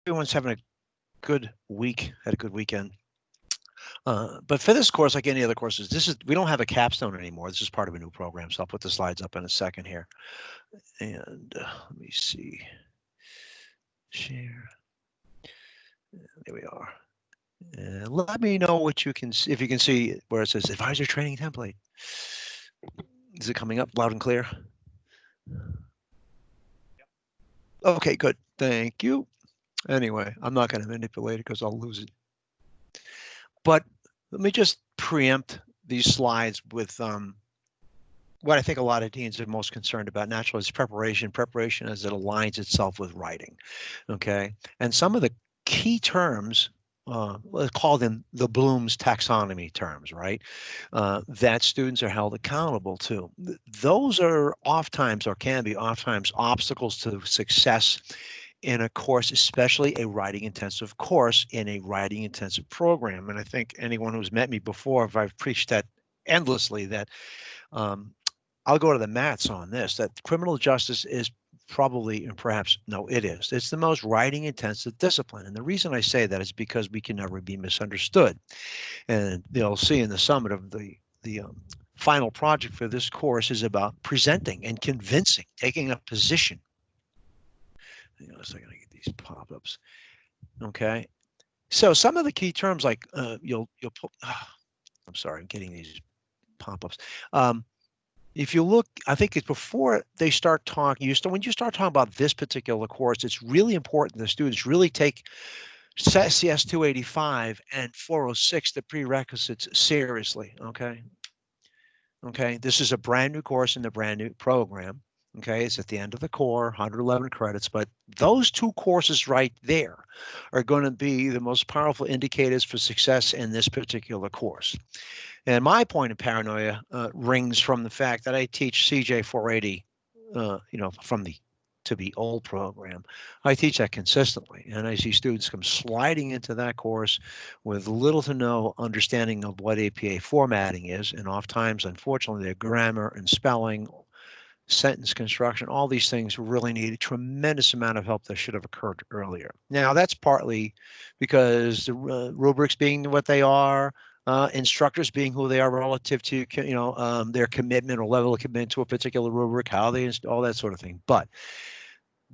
everyone's having a good week, had a good weekend. But for this course, like any other courses, we don't have a capstone anymore. This is part of a new program, so I'll put the slides up in a second here. And let me see. Share. There we are. And let me know what you can see, if you can see where it says advisor training template. Is it coming up loud and clear? Okay, good. Thank you. Anyway, I'm not going to manipulate it because I'll lose it. But let me just preempt these slides with what I think a lot of deans are most concerned about. Naturally, is preparation. Preparation as it aligns itself with writing. Okay, and some of the key terms, let's call them the Bloom's taxonomy terms, right? That students are held accountable to. Those are oftentimes, or can be oftentimes, obstacles to success in a course, especially a writing intensive course in a writing intensive program. And I think anyone who's met me before, if I've preached that endlessly, that I'll go to the mats on this, that criminal justice is probably, and perhaps, no, it is. It's the most writing intensive discipline. And the reason I say that is because we can never be misunderstood. And you'll see in the summit of the final project for this course is about presenting and convincing, taking a position. Hang on a second, I get these pop-ups. Okay. So some of the key terms, like you'll put, I'm sorry, I'm getting these pop-ups. If you look, I think it's before they start talking, when you start talking about this particular course, it's really important the students really take SCS 285 and 406, the prerequisites, seriously. Okay. Okay. This is a brand new course in the brand new program. Okay, it's at the end of the core, 111 credits, but those two courses right there are going to be the most powerful indicators for success in this particular course. And my point of paranoia rings from the fact that I teach CJ 480, from the to be old program. I teach that consistently, and I see students come sliding into that course with little to no understanding of what APA formatting is, and oftentimes, unfortunately, their grammar and spelling, sentence construction, all these things really need a tremendous amount of help that should have occurred earlier. Now, that's partly because the rubrics being what they are, instructors being who they are relative to, their commitment or level of commitment to a particular rubric, how they all that sort of thing. But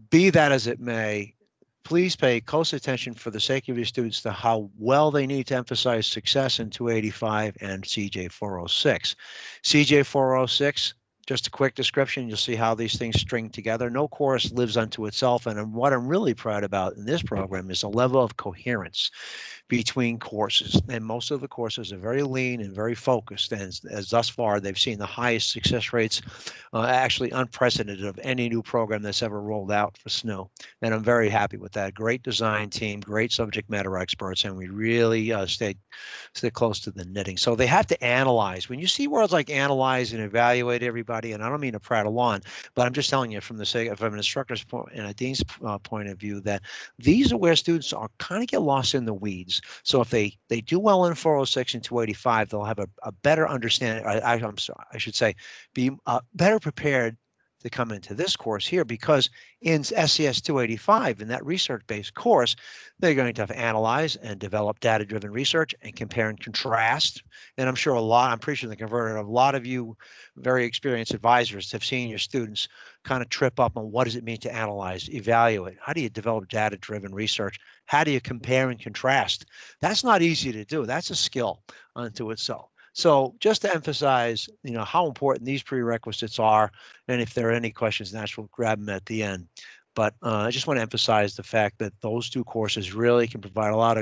be that as it may, please pay close attention for the sake of your students to how well they need to emphasize success in 285 and CJ 406. CJ 406, just a quick description, you'll see how these things string together. No course lives unto itself, and what I'm really proud about in this program is a level of coherence between courses, and most of the courses are very lean and very focused, and as thus far they've seen the highest success rates, actually unprecedented of any new program that's ever rolled out for SNU, and I'm very happy with that. Great design team, great subject matter experts, and we really stay close to the knitting. So they have to analyze. When you see words like analyze and evaluate everybody, and I don't mean to prattle on, but I'm just telling you from the sake of an instructor's point and a dean's point of view that these are where students are kind of get lost in the weeds. So if they do well in 406 and 285, they'll have a better understanding. I'm sorry, I should say, be better prepared to come into this course here, because in SCS 285, in that research-based course, they're going to have to analyze and develop data-driven research and compare and contrast. And I'm sure I'm pretty sure a lot of you very experienced advisors have seen your students kind of trip up on what does it mean to analyze, evaluate. How do you develop data-driven research? How do you compare and contrast? That's not easy to do. That's a skill unto itself. So just to emphasize, how important these prerequisites are, and if there are any questions, Nash will grab them at the end. But I just want to emphasize the fact that those two courses really can provide a lot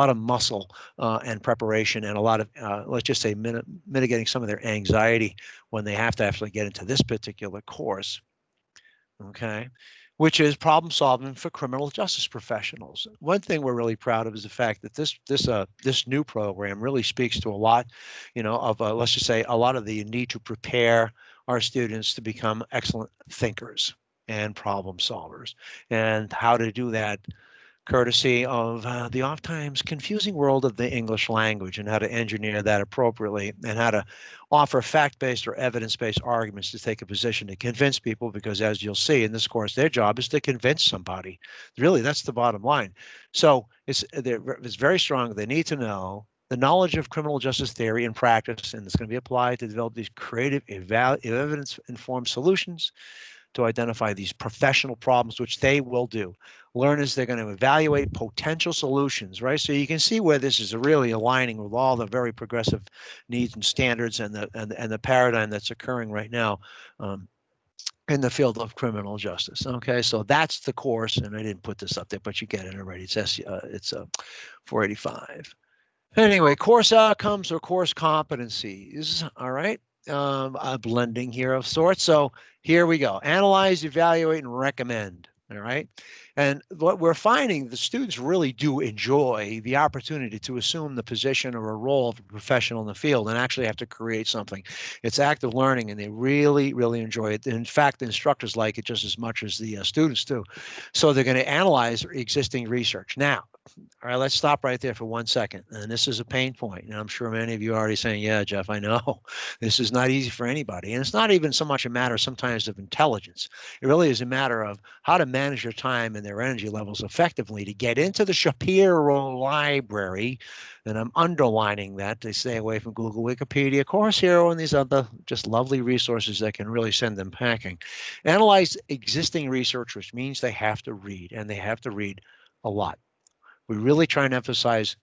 of muscle and preparation, and a lot of, let's just say, mitigating some of their anxiety when they have to actually get into this particular course. Okay, which is problem solving for criminal justice professionals. One thing we're really proud of is the fact that this new program really speaks to a lot, of let's just say a lot of the need to prepare our students to become excellent thinkers and problem solvers, and how to do that courtesy of the oftentimes confusing world of the English language and how to engineer that appropriately and how to offer fact-based or evidence-based arguments to take a position to convince people, because as you'll see in this course, their job is to convince somebody. Really, that's the bottom line. So it's very strong. They need to know the knowledge of criminal justice theory and practice, and it's going to be applied to develop these creative, evidence-informed solutions to identify these professional problems, which they will do. Learners, they're going to evaluate potential solutions, right? So you can see where this is really aligning with all the very progressive needs and standards and the paradigm that's occurring right now in the field of criminal justice. Okay, so that's the course, and I didn't put this up there, but you get it already. It's 485. Anyway, course outcomes or course competencies. All right. A blending here of sorts. So here we go. Analyze, evaluate, and recommend. All right. And what we're finding, the students really do enjoy the opportunity to assume the position or a role of a professional in the field and actually have to create something. It's active learning, and they really, really enjoy it. In fact, the instructors like it just as much as the students do. So they're going to analyze existing research. Now, all right, let's stop right there for 1 second. And this is a pain point. And I'm sure many of you are already saying, yeah, Jeff, I know this is not easy for anybody. And it's not even so much a matter sometimes of intelligence. It really is a matter of how to manage your time and their energy levels effectively to get into the Shapiro library. And I'm underlining that to stay away from Google, Wikipedia, Course Hero, and these other just lovely resources that can really send them packing. Analyze existing research, which means they have to read, and they have to read a lot. We really try and emphasize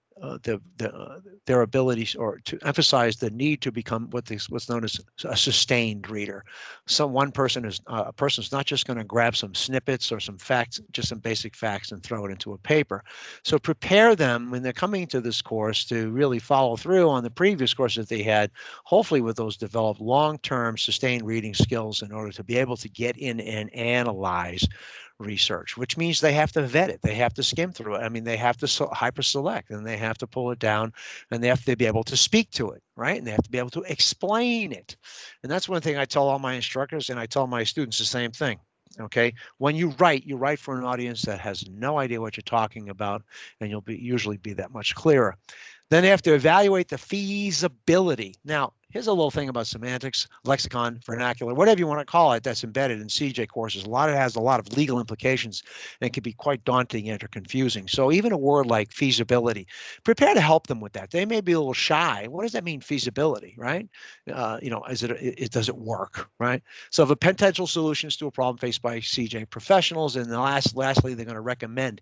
their abilities, or to emphasize the need to become what's known as a sustained reader. So one person is a person's not just going to grab some snippets or some facts, just some basic facts, and throw it into a paper. So prepare them when they're coming to this course to really follow through on the previous course that they had, hopefully with those developed long-term sustained reading skills in order to be able to get in and analyze research, which means they have to vet it. They have to skim through it. I mean, they have to hyper select, and they have to pull it down, and they have to be able to speak to it, right? And they have to be able to explain it. And that's one thing I tell all my instructors, and I tell my students the same thing. Okay, when you write for an audience that has no idea what you're talking about, and you'll usually be that much clearer. Then they have to evaluate the feasibility. Now, here's a little thing about semantics, lexicon, vernacular, whatever you want to call it, that's embedded in CJ courses. It has a lot of legal implications and can be quite daunting and or confusing. So even a word like feasibility, prepare to help them with that. They may be a little shy. What does that mean, feasibility, right? Does it work, right? So the potential solutions to a problem faced by CJ professionals. And lastly, they're going to recommend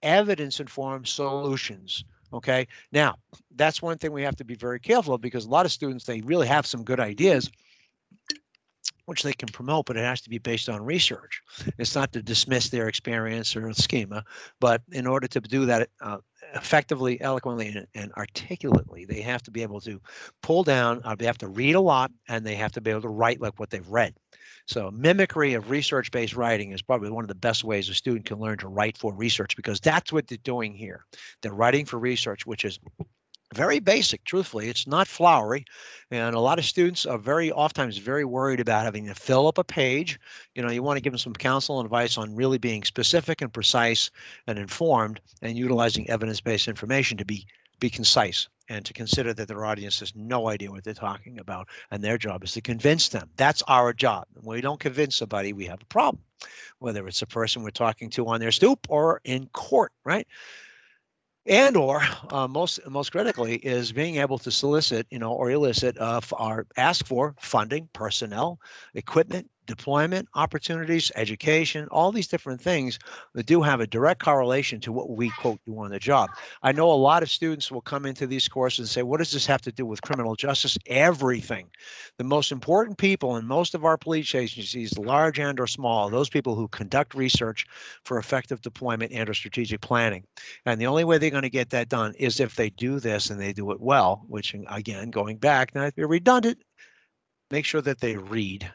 evidence-informed solutions. Okay, now that's one thing we have to be very careful of, because a lot of students, they really have some good ideas which they can promote, but it has to be based on research. It's not to dismiss their experience or schema, but in order to do that effectively, eloquently, and articulately, they have to be able to pull down, they have to read a lot, and they have to be able to write like what they've read. So mimicry of research-based writing is probably one of the best ways a student can learn to write for research, because that's what they're doing here. They're writing for research, which is very basic, truthfully. It's not flowery. And a lot of students are oftentimes very worried about having to fill up a page. You want to give them some counsel and advice on really being specific and precise and informed, and utilizing evidence-based information to be concise, and to consider that their audience has no idea what they're talking about, and their job is to convince them. That's our job. When we don't convince somebody, we have a problem, whether it's a person we're talking to on their stoop or in court, right? And or most critically is being able to solicit, or elicit or ask for funding, personnel, equipment, deployment opportunities, education, all these different things that do have a direct correlation to what we, quote, do on the job. I know a lot of students will come into these courses and say, what does this have to do with criminal justice? Everything. The most important people in most of our police agencies, large and or small, those people who conduct research for effective deployment and or strategic planning. And the only way they're going to get that done is if they do this and they do it well, which, again, going back, not to be redundant, make sure that they read.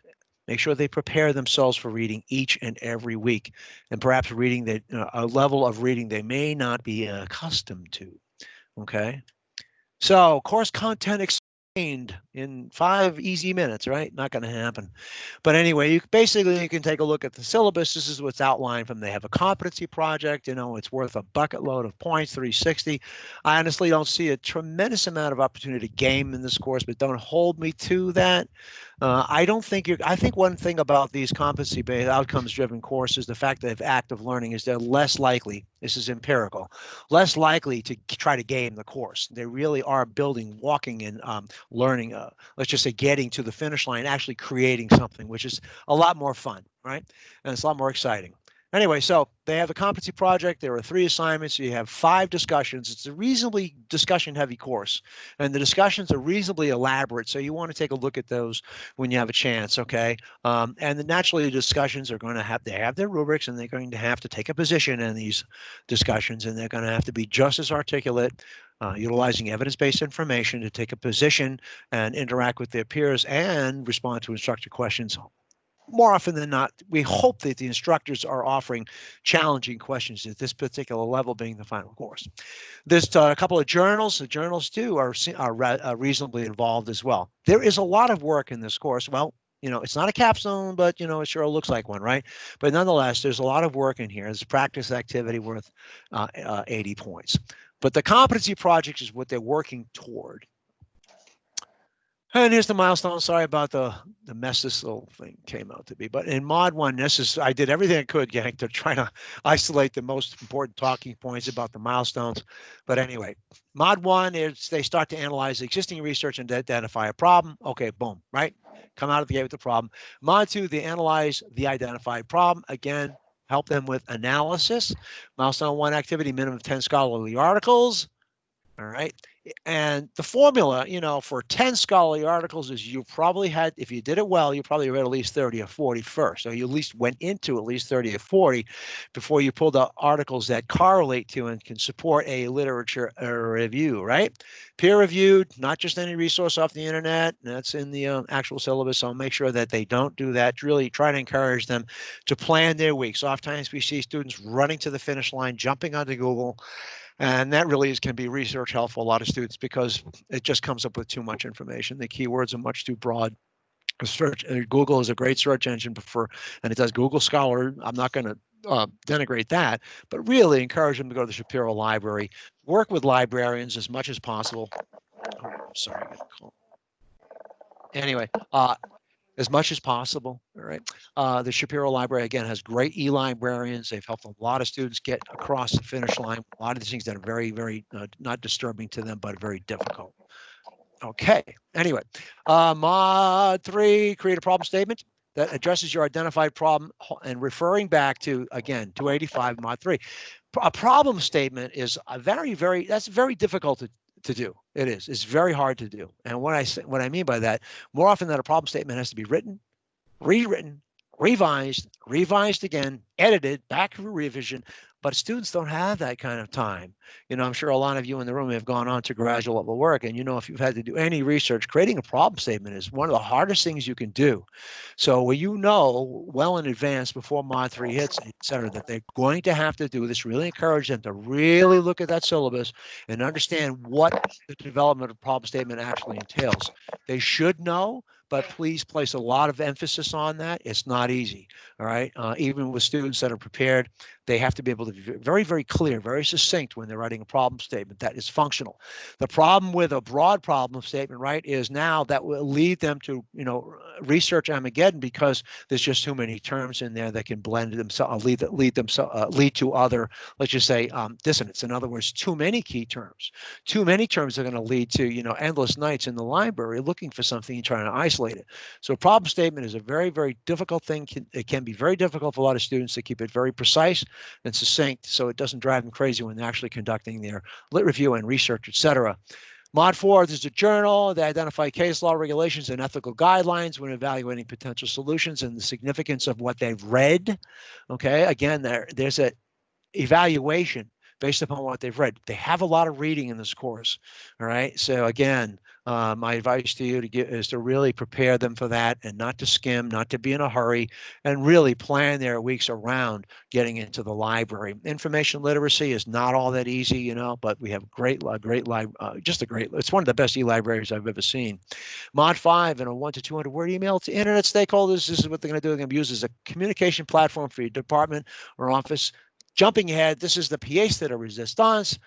Make sure they prepare themselves for reading each and every week, and perhaps reading that a level of reading they may not be accustomed to. Okay. So course content explained. in 5 easy minutes, right? Not going to happen. But anyway, you can take a look at the syllabus. This is what's outlined from. They have a competency project. It's worth a bucket load of points, 360. I honestly don't see a tremendous amount of opportunity to game in this course, but don't hold me to that. I don't think you're. I think one thing about these competency-based, outcomes-driven courses, the fact that they have active learning, is they're less likely. This is empirical, less likely to try to game the course. They really are building, walking, and learning. Let's just say getting to the finish line, actually creating something, which is a lot more fun, right? And it's a lot more exciting. Anyway, so they have a competency project. There are 3 assignments. You have 5 discussions. It's a reasonably discussion-heavy course, and the discussions are reasonably elaborate. So you want to take a look at those when you have a chance, okay? And naturally, the discussions are going to have their rubrics, and they're going to have to take a position in these discussions, and they're going to have to be just as articulate, utilizing evidence-based information to take a position and interact with their peers and respond to instructor questions. More often than not, we hope that the instructors are offering challenging questions at this particular level, being the final course. There's a couple of journals. The journals, too, are reasonably involved as well. There is a lot of work in this course. Well, it's not a capstone, but, it sure looks like one, right? But nonetheless, there's a lot of work in here. It's a practice activity worth 80 points. But the competency project is what they're working toward. And here's the milestone. Sorry about the mess this little thing came out to be. But in Mod 1, I did everything I could, gang, to try to isolate the most important talking points about the milestones. But anyway, Mod 1 is they start to analyze existing research and identify a problem. Okay, boom, right? Come out of the gate with the problem. Mod 2, they analyze the identified problem. Again, help them with analysis. Milestone 1 activity, minimum of 10 scholarly articles. All right. And the formula, for 10 scholarly articles is you probably had, if you did it well, you probably read at least 30 or 40 first. So you at least went into at least 30 or 40 before you pulled out articles that correlate to and can support a literature review, right? Peer reviewed, not just any resource off the internet. That's in the actual syllabus. So make sure that they don't do that. Really try to encourage them to plan their week. So oftentimes we see students running to the finish line, jumping onto Google. And that really can be research helpful for a lot of students because it just comes up with too much information. The keywords are much too broad. Google is a great search engine and it does Google Scholar. I'm not going to denigrate that, but really encourage them to go to the Shapiro Library, work with librarians as much as possible. Oh, sorry. Anyway, as much as possible. All right. The Shapiro Library, again, has great e-librarians. They've helped a lot of students get across the finish line. A lot of these things that are very, very not disturbing to them, but very difficult. Okay. Anyway, Mod 3, create a problem statement that addresses your identified problem and referring back to, again, 285 Mod 3. A problem statement is that's very difficult to do. It is. It's very hard to do. And what I mean by that, more often than a problem statement has to be written, rewritten, revised again, edited, back for revision. But students don't have that kind of time. I'm sure a lot of you in the room have gone on to graduate level work, and if you've had to do any research, creating a problem statement is one of the hardest things you can do. So when well in advance before Mod 3 hits, et cetera, that they're going to have to do this, really encourage them to really look at that syllabus and understand what the development of problem statement actually entails. They should know, but please place a lot of emphasis on that. It's not easy, all right? Even with students that are prepared, they have to be able to be very, very clear, very succinct when they're writing a problem statement that is functional. The problem with a broad problem statement, right, is now that will lead them to, research Armageddon because there's just too many terms in there that can blend themselves, lead to other, let's just say, dissonance. In other words, too many key terms. Too many terms are going to lead to, endless nights in the library looking for something and trying to isolate it. So a problem statement is a very, very difficult thing. It can be very difficult for a lot of students to keep it very precise and succinct so it doesn't drive them crazy when they're actually conducting their lit review and research, etc. Mod 4, there's a journal. They identify case law regulations and ethical guidelines when evaluating potential solutions and the significance of what they've read. Okay, again, there's an evaluation based upon what they've read. They have a lot of reading in this course. All right. So again, my advice to you is to really prepare them for that and not to skim, not to be in a hurry, and really plan their weeks around getting into the library. Information literacy is not all that easy, you know, but we have it's one of the best e-libraries I've ever seen. Mod 5 and a 1 to 200 word email to internet stakeholders. This is what they're going to do. They're going to use as a communication platform for your department or office. Jumping ahead, this is the pièce de résistance.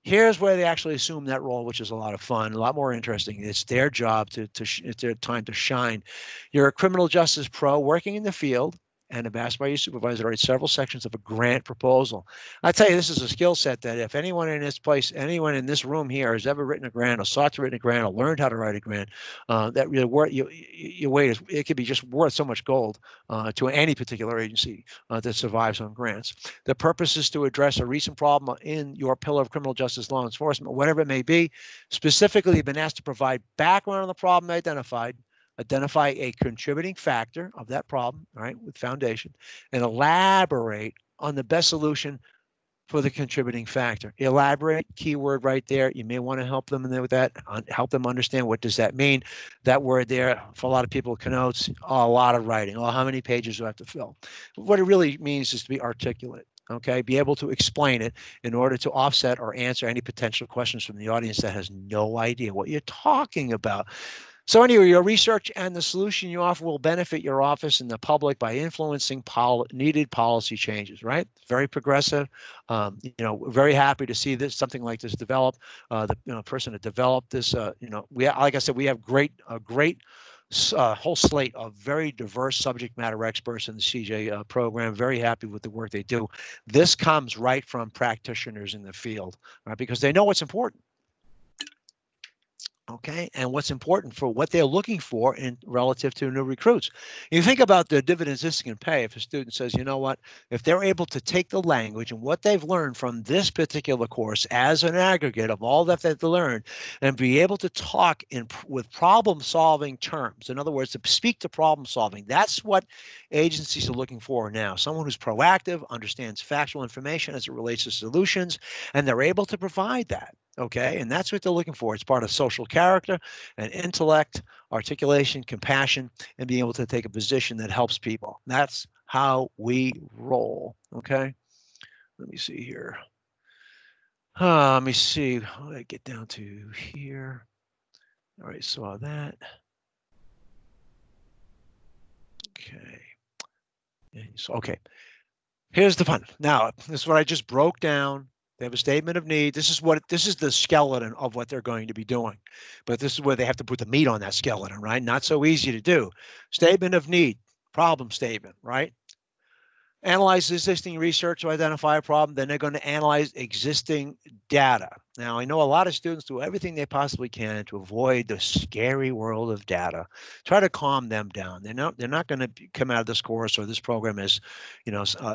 Here's where they actually assume that role, which is a lot of fun, a lot more interesting. It's their job it's their time to shine. You're a criminal justice pro working in the field and have asked by your supervisor to write several sections of a grant proposal. I tell you, this is a skill set that if anyone in this place, anyone in this room here has ever written a grant or sought to write a grant or learned how to write a grant, that really worth your weight. It could be just worth so much gold to any particular agency that survives on grants. The purpose is to address a recent problem in your pillar of criminal justice law enforcement, whatever it may be. Specifically, you've been asked to provide background on the problem identified, identify a contributing factor of that problem, all right, with foundation, and elaborate on the best solution for the contributing factor. Elaborate, keyword right there. You may want to help them with that, help them understand what does that mean. That word there, for a lot of people, connotes a lot of writing. Oh, how many pages do I have to fill? What it really means is to be articulate. Okay, be able to explain it in order to offset or answer any potential questions from the audience that has no idea what you're talking about. So anyway, your research and the solution you offer will benefit your office and the public by influencing needed policy changes, right? Very progressive. You know, very happy to see something like this develop. The person that developed this, like I said, we have a great whole slate of very diverse subject matter experts in the CJ program. Very happy with the work they do. This comes right from practitioners in the field, right? Because they know what's important. Okay, and what's important for what they're looking for in relative to new recruits. You think about the dividends this can pay if a student says, you know what, if they're able to take the language and what they've learned from this particular course as an aggregate of all that they've learned and be able to talk with problem-solving terms. In other words, to speak to problem solving. That's what agencies are looking for now. Someone who's proactive, understands factual information as it relates to solutions, and they're able to provide that. Okay, and that's what they're looking for. It's part of social character and intellect, articulation, compassion, and being able to take a position that helps people. That's how we roll. Okay, let me see here. Let me see. How did I get down to here? All right, saw that. Okay. So, okay. Here's the fun. Now, this is what I just broke down. They have a statement of need. This is the skeleton of what they're going to be doing. But this is where they have to put the meat on that skeleton, right? Not so easy to do. Statement of need, problem statement, right? Analyze existing research to identify a problem. Then they're going to analyze existing data. Now, I know a lot of students do everything they possibly can to avoid the scary world of data. Try to calm them down. They're not going to come out of this course or this program as,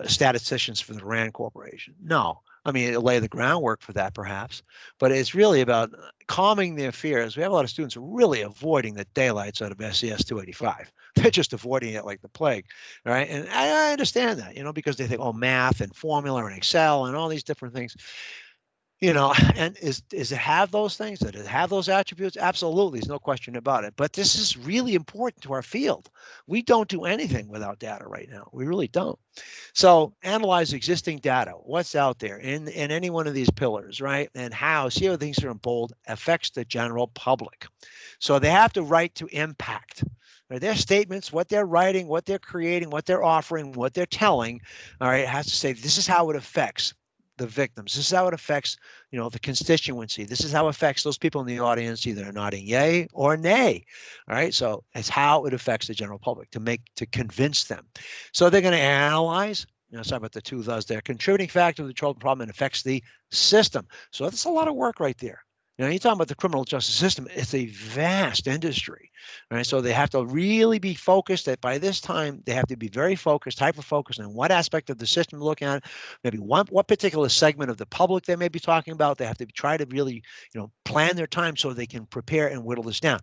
statisticians for the RAND Corporation. No. I mean, it'll lay the groundwork for that, perhaps, but it's really about calming their fears. We have a lot of students really avoiding the daylights out of SCS 285. They're just avoiding it like the plague, right? And I understand that, because they think, oh, math and formula and Excel and all these different things. And is it have those things? Does it have those attributes? Absolutely, there's no question about it. But this is really important to our field. We don't do anything without data right now. We really don't. So analyze existing data. What's out there in any one of these pillars, right? And how, see how things are in bold, affects the general public. So they have to write to impact. Their statements, what they're writing, what they're creating, what they're offering, what they're telling, all right, it has to say this is how it affects the victims. This is how it affects, the constituency. This is how it affects those people in the audience, either nodding yay or nay. All right. So it's how it affects the general public to convince them. So they're going to analyze, sorry about the two of those there, contributing factor to the control problem and affects the system. So that's a lot of work right there. You're talking about the criminal justice system. It's a vast industry, right? So they have to really be focused. That by this time, they have to be very focused, hyper-focused on what aspect of the system to look at, maybe what particular segment of the public they may be talking about. They have to try to really, plan their time so they can prepare and whittle this down.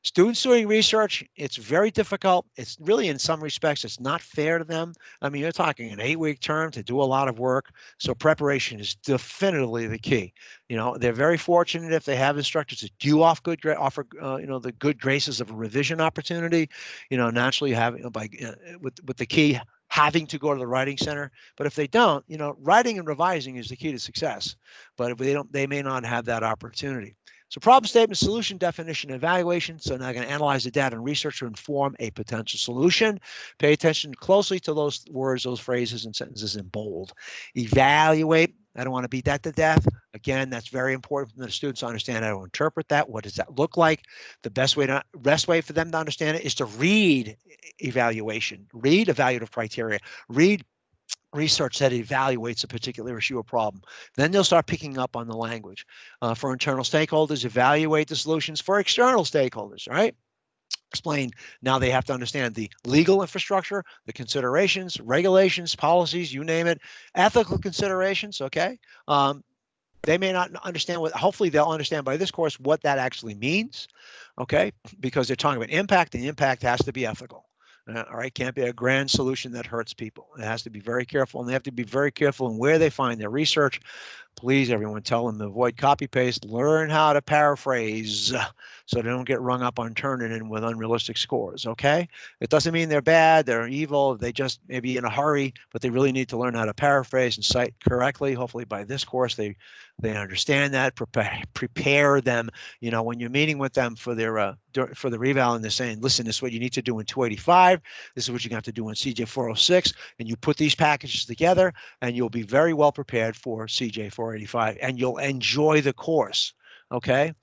Students doing research, it's very difficult. It's really, in some respects, it's not fair to them. I mean, you're talking an 8-week term to do a lot of work. So preparation is definitively the key. You know, they're very fortunate if they have instructors that do offer, you know, the good graces of a revision opportunity. You know, naturally having, you know, with the key having to go to the writing center. But if they don't, you know, writing and revising is the key to success. But if they don't, they may not have that opportunity. So problem statement, solution, definition, evaluation. So now I'm going to analyze the data and research to inform a potential solution. Pay attention closely to those words, those phrases and sentences in bold. Evaluate. I don't want to beat that to death. Again, that's very important for the students to understand how to interpret that. What does that look like? The best way for them to understand it is to read evaluation, read evaluative criteria, read research that evaluates a particular issue or problem. Then they'll start picking up on the language. For internal stakeholders, evaluate the solutions for external stakeholders, right? Explain. Now they have to understand the legal infrastructure, the considerations, regulations, policies, you name it, ethical considerations, okay? They may not understand what, hopefully they'll understand by this course what that actually means, okay? Because they're talking about impact, and the impact has to be ethical. All right, can't be a grand solution that hurts people. It has to be very careful, and they have to be very careful in where they find their research. Please, everyone, tell them to avoid copy paste, learn how to paraphrase so they don't get rung up on turning in with unrealistic scores, okay? It doesn't mean they're bad, they're evil, they just may be in a hurry, but they really need to learn how to paraphrase and cite correctly. Hopefully by this course, they understand that, prepare them, you know, when you're meeting with them for their for the reval and they're saying, listen, this is what you need to do in 285, this is what you're going to have to do in CJ 406, and you put these packages together and you'll be very well prepared for CJ 485 and you'll enjoy the course, okay?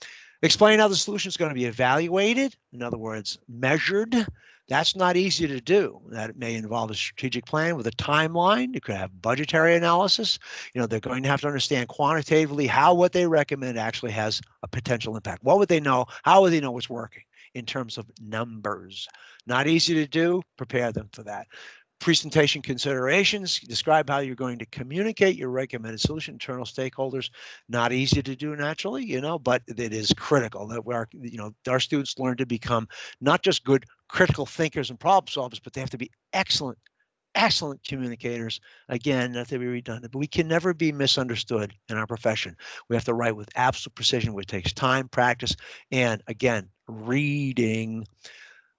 Explain how the solution is going to be evaluated, in other words, measured. That's not easy to do. That may involve a strategic plan with a timeline. You could have budgetary analysis. You know, they're going to have to understand quantitatively how what they recommend actually has a potential impact. What would they know? How would they know what's working in terms of numbers? Not easy to do. Prepare them for that. Presentation considerations, describe how you're going to communicate your recommended solution to internal stakeholders. Not easy to do naturally, you know, but it is critical that our students learn to become not just good critical thinkers and problem solvers, but they have to be excellent communicators. Again, not to be redundant, but we can never be misunderstood in our profession. We have to write with absolute precision, which takes time, practice, and again, reading.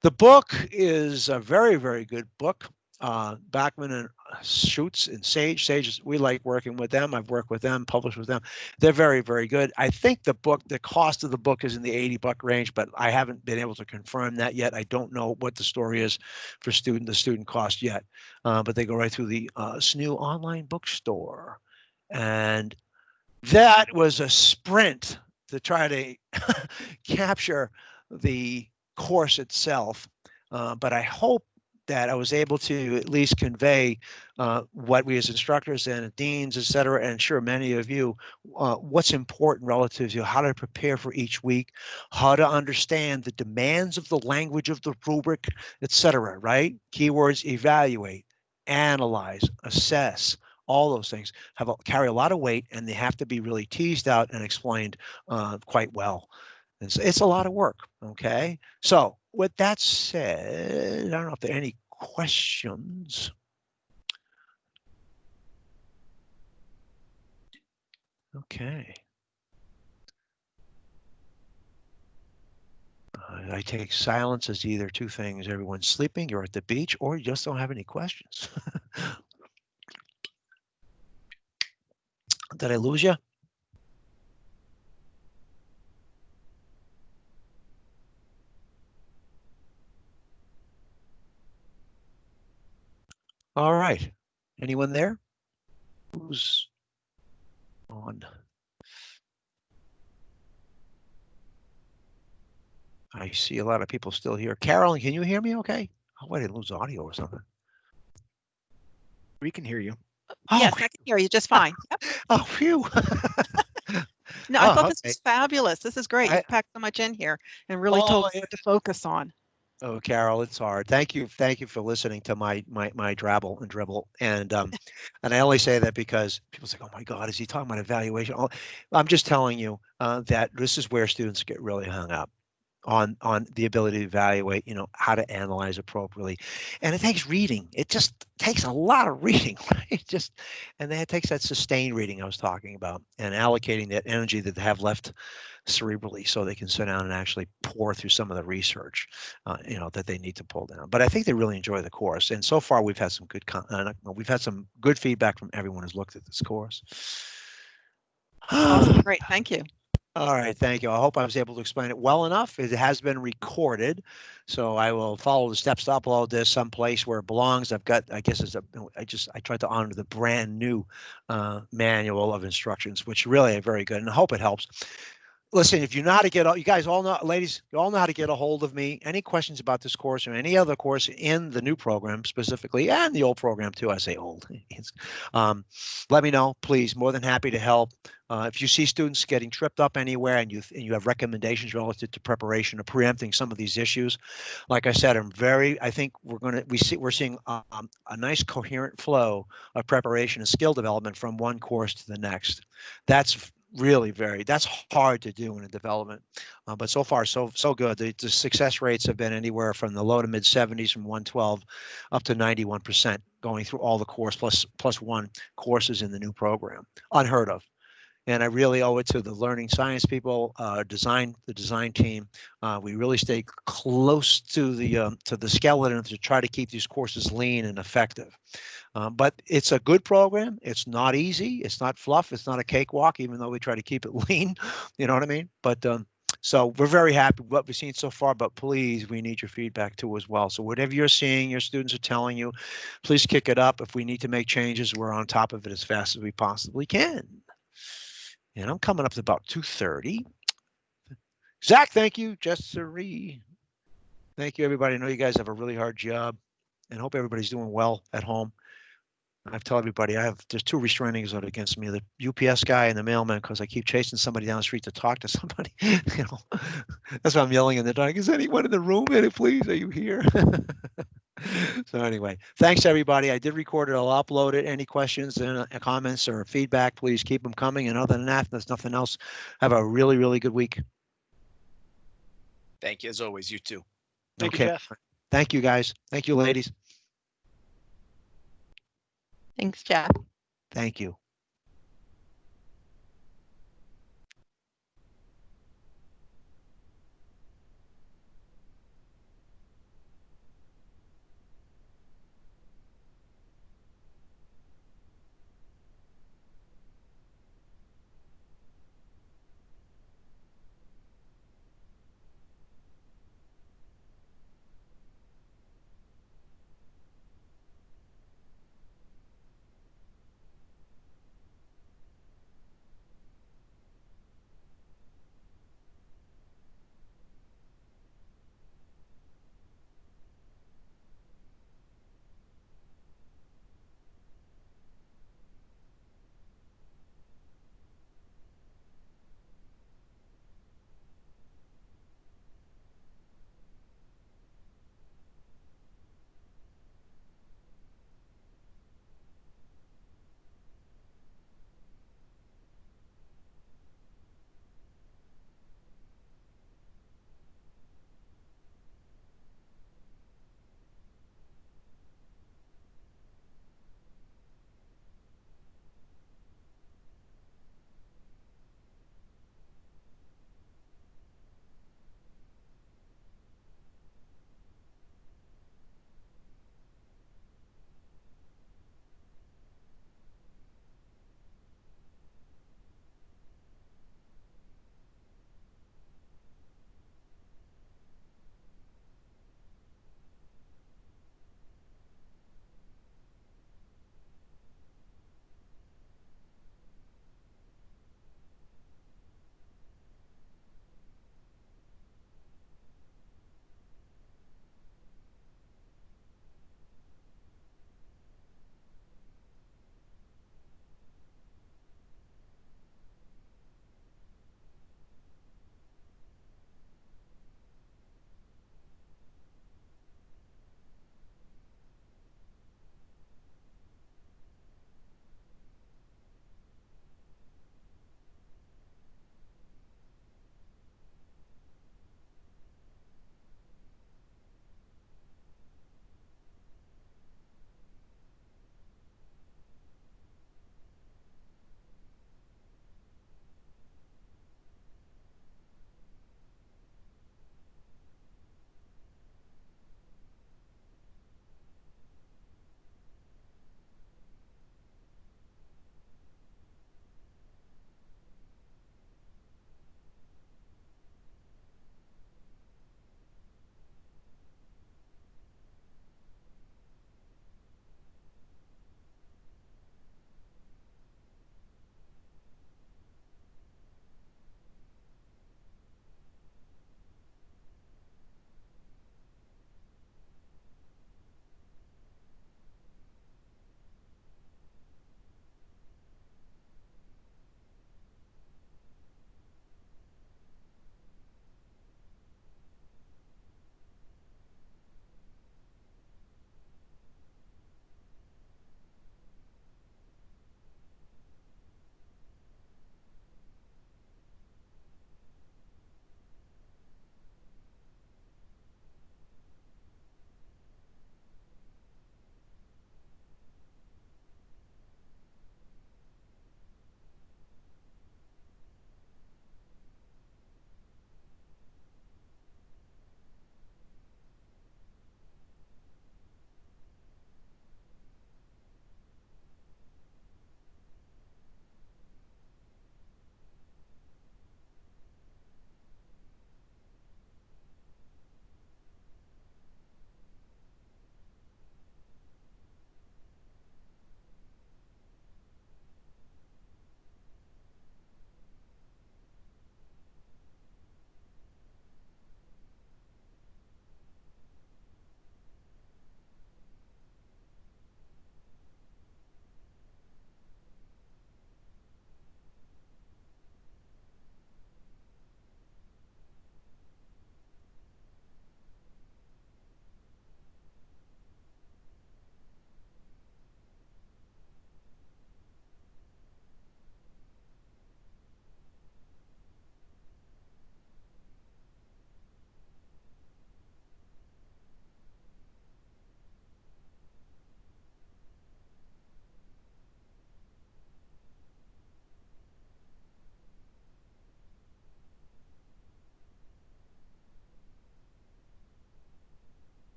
The book is a very, very good book. Bachman and Schutz and Sage. Sage, we like working with them. I've worked with them, published with them. They're very, very good. I think the cost of the book is in the $80 range, but I haven't been able to confirm that yet. I don't know what the story is for the student cost yet, but they go right through the SNU online bookstore. And that was a sprint to try to capture the course itself. But I hope that I was able to at least convey what we as instructors and deans, et cetera, and sure many of you, what's important relative to how to prepare for each week, how to understand the demands of the language of the rubric, et cetera, right? Keywords: evaluate, analyze, assess. All those things carry a lot of weight, and they have to be really teased out and explained quite well. It's a lot of work, okay? So with that said, I don't know if there are any questions. Okay. I take silence as either two things. Everyone's sleeping, you're at the beach, or you just don't have any questions. Did I lose you? All right. Anyone there? Who's on? I see a lot of people still here. Carolyn, can you hear me okay? Oh, I didn't lose audio or something. We can hear you. Yes, I can hear you just fine. Yep. Oh, phew. No, I thought this was fabulous. This is great. You packed so much in here and really told us what to focus on. Oh, Carol, it's hard. Thank you for listening to my drabble and dribble. And and I only say that because people say, "Oh my God, is he talking about evaluation?" I'm just telling you that this is where students get really hung up. on the ability to evaluate, how to analyze appropriately. And it takes reading. It just takes a lot of reading, right? And then it takes that sustained reading I was talking about and allocating that energy that they have left cerebrally so they can sit down and actually pour through some of the research, that they need to pull down. But I think they really enjoy the course. And so far we've had some good feedback from everyone who's looked at this course. Awesome. Great. Thank you. All right, thank you. I hope I was able to explain it well enough. It has been recorded, so I will follow the steps to upload this someplace where it belongs. I tried to honor the brand new manual of instructions, which really are very good, and I hope it helps. Listen, if you know how to you guys all know, ladies, you all know how to get a hold of me. Any questions about this course or any other course in the new program specifically, and the old program too, I say old, let me know, please. More than happy to help. If you see students getting tripped up anywhere and you have recommendations relative to preparation or preempting some of these issues, like I said, I think we're seeing a nice coherent flow of preparation and skill development from one course to the next. That's really that's hard to do in a development, but so far so good. The success rates have been anywhere from the low to mid 70s, from 112 up to 91%, going through all the course plus one courses in the new program. Unheard of. And I really owe it to the learning science people, the design team. We really stay close to the skeleton to try to keep these courses lean and effective. But it's a good program. It's not easy. It's not fluff. It's not a cakewalk, even though we try to keep it lean. You know what I mean? But so we're very happy with what we've seen so far, but please, we need your feedback too as well. So whatever you're seeing, your students are telling you, please kick it up. If we need to make changes, we're on top of it as fast as we possibly can. And I'm coming up to about 2:30. Zach, thank you. Jessary. Thank you, everybody. I know you guys have a really hard job and hope everybody's doing well at home. I've told everybody there's two restrainings against me, the UPS guy and the mailman, because I keep chasing somebody down the street to talk to somebody. That's why I'm yelling in the dark. Is anyone in the room? Please, are you here? So anyway, thanks everybody. I did record it. I'll upload it. Any questions and comments or feedback, please keep them coming. And other than that, if there's nothing else, have a really, really good week. Thank you as always. You too. Thank you, Jeff. Thank you, guys. Thank you, ladies. Thanks, Jeff. Thank you.